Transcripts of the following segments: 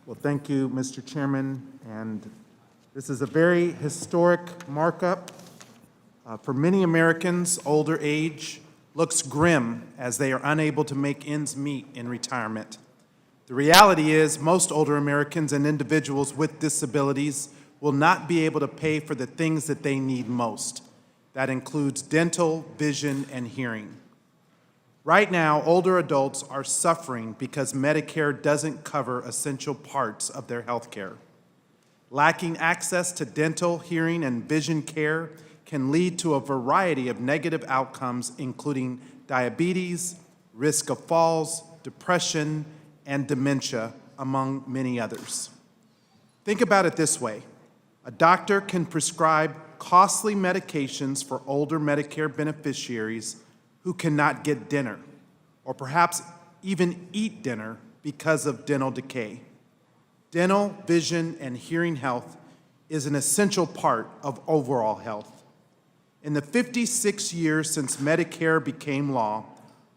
Well, thank you, Mr. Chairman. And this is a very historic markup. For many Americans, older age looks grim as they are unable to make ends meet in retirement. The reality is most older Americans and individuals with disabilities will not be able to pay for the things that they need most. That includes dental, vision, and hearing. Right now, older adults are suffering because Medicare doesn't cover essential parts of their health care. Lacking access to dental, hearing, and vision care can lead to a variety of negative outcomes, including diabetes, risk of falls, depression, and dementia, among many others. Think about it this way. A doctor can prescribe costly medications for older Medicare beneficiaries who cannot get dinner, or perhaps even eat dinner because of dental decay. Dental, vision, and hearing health is an essential part of overall health. In the 56 years since Medicare became law,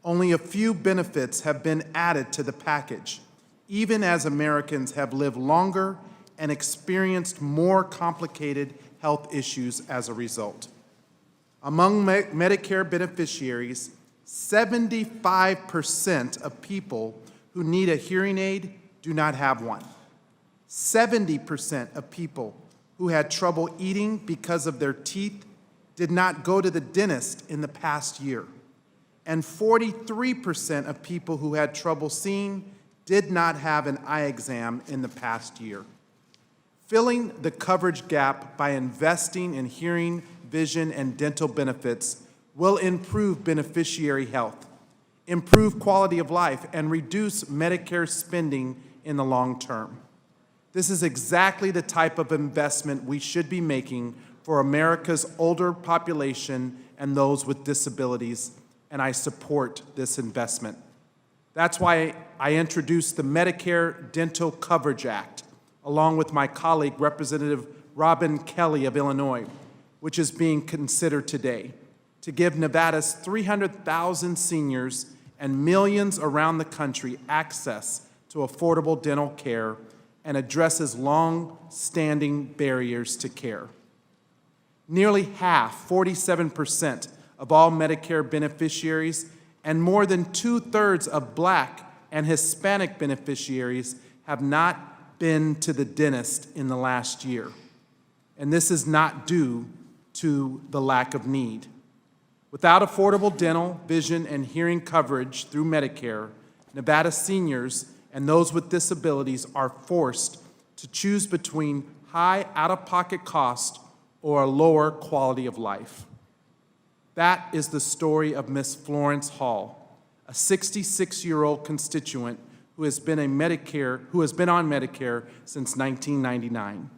only a few benefits have been added to the package, even as Americans have lived longer and experienced more complicated health issues as a result. Among Medicare beneficiaries, 75% of people who need a hearing aid do not have one. 70% of people who had trouble eating because of their teeth did not go to the dentist in the past year. And 43% of people who had trouble seeing did not have an eye exam in the past year. Filling the coverage gap by investing in hearing, vision, and dental benefits will improve beneficiary health, improve quality of life, and reduce Medicare spending in the long term. This is exactly the type of investment we should be making for America's older population and those with disabilities, and I support this investment. That's why I introduced the Medicare Dental Coverage Act, along with my colleague, Representative Robin Kelly of Illinois, which is being considered today, to give Nevada's 300,000 seniors and millions around the country access to affordable dental care and addresses long-standing barriers to care. Nearly half, 47%, of all Medicare beneficiaries and more than 2/3 of Black and Hispanic beneficiaries have not been to the dentist in the last year. And this is not due to the lack of need. Without affordable dental, vision, and hearing coverage through Medicare, Nevada seniors and those with disabilities are forced to choose between high out-of-pocket cost or a lower quality of life. That is the story of Miss Florence Hall, a 66-year-old constituent who has been on Medicare since 1999.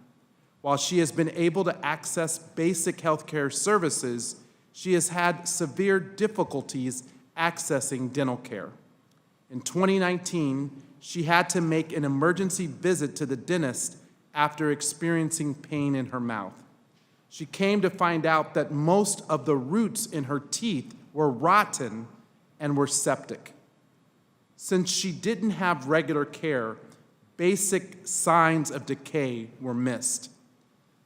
While she has been able to access basic health care services, she has had severe difficulties accessing dental care. In 2019, she had to make an emergency visit to the dentist after experiencing pain in her mouth. She came to find out that most of the roots in her teeth were rotten and were septic. Since she didn't have regular care, basic signs of decay were missed.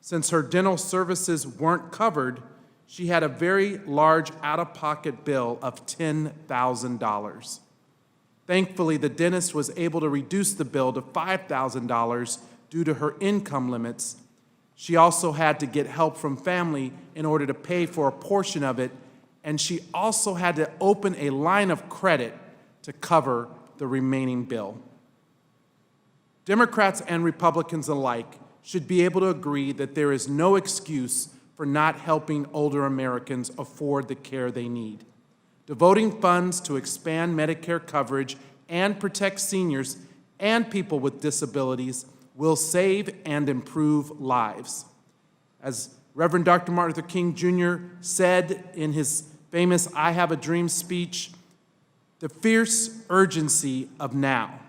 Since her dental services weren't covered, she had a very large out-of-pocket bill of $10,000. Thankfully, the dentist was able to reduce the bill to $5,000 due to her income limits. She also had to get help from family in order to pay for a portion of it, and she also had to open a line of credit to cover the remaining bill. Democrats and Republicans alike should be able to agree that there is no excuse for not helping older Americans afford the care they need. Devoting funds to expand Medicare coverage and protect seniors and people with disabilities will save and improve lives. As Reverend Dr. Martin Luther King Jr. said in his famous I Have a Dream speech, the fierce urgency of now.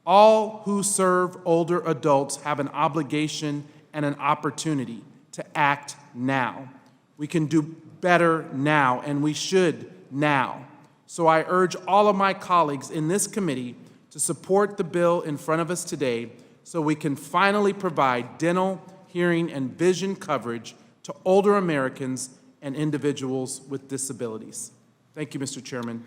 All who serve older adults have an obligation and an opportunity to act now. We can do better now, and we should now. So I urge all of my colleagues in this committee to support the bill in front of us today so we can finally provide dental, hearing, and vision coverage to older Americans and individuals with disabilities. Thank you, Mr. Chairman.